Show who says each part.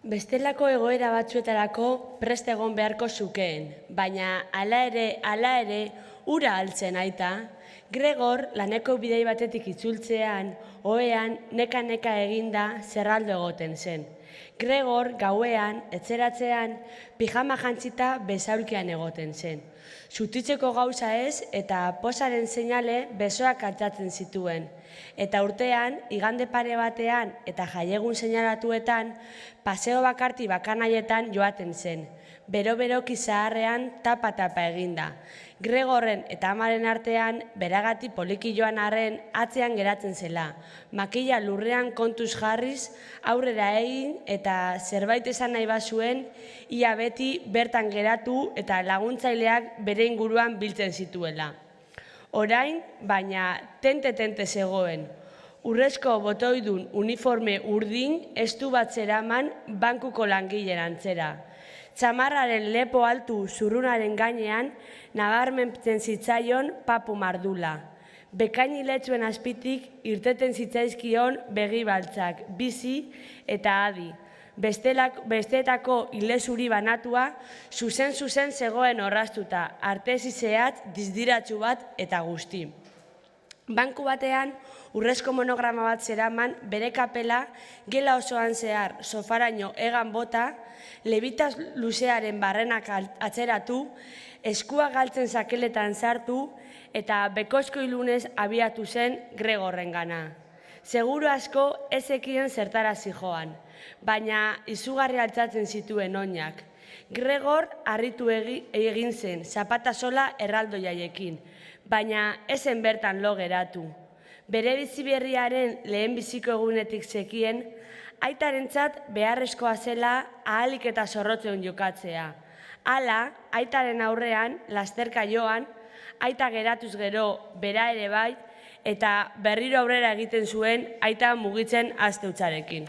Speaker 1: Bestelako egoera batzuetarako prest egon beharko zukeen, baina hala ere, ura altzen aita, Gregor laneko bidei batetik itzultzean, ohean, neka eginda zerraldo egoten zen. Gregor gauean, etxeratzean, pijama jantzita besaulkian egoten zen. Zutitzeko gauza ez eta posaren seinale besoak altzatzen zituen. Eta urtean, igande pare batean eta jaiegun seinalatuetan, paseo bakarti bakanaietan joaten zen. Bero-beroki zaharrean tapa-tapa eginda. Gregorren eta amaren artean, beragati poliki joan arren atzean geratzen zela. Makila lurrean kontuz jarriz, aurrera egin eta zerbait esan nahi bazuen, ia beti bertan geratu eta laguntzaileak bere inguruan biltzen zituela. Orain, baina tente zegoen. Urrezko botoidun uniforme urdin estu bat zeraman bankuko langileen antzera. Txamarraren lepo altu zurrunaren gainean nabarmentzen zitzaion papu mardula. Bekain iletzuen azpitik irteten zitzaizkion begi baltzak, bizi eta adi. Besteetako ilezuri banatua, zuzen zegoen orraztuta, artezi zehatz, dizdiratsu bat eta guzti. Banku batean, urrezko monograma bat zeraman, bere kapela, gela osoan zehar, sofaraino egan bota, lebitaz luzearen barrenak atzeratu, eskua galtzen sakeletan sartu, eta bekozko ilunez abiatu zen Gregorrengana. Seguru asko ezekien zertara zijoan, baina izugarri altzatzen zituen oinak. Gregor harritu egin zen, zapata sola erraldoiaiekin, baina ezen bertan lo geratu. Bere biziberriaren lehen biziko egunetik zekien, aitarentzat beharrezkoa zela ahalik eta zorrotzen jokatzea. Hala, aitaren aurrean, lasterka joan, aita geratuz gero bera ere bai, eta berriro aurrera egiten zuen aita mugitzen haste hutsarekin.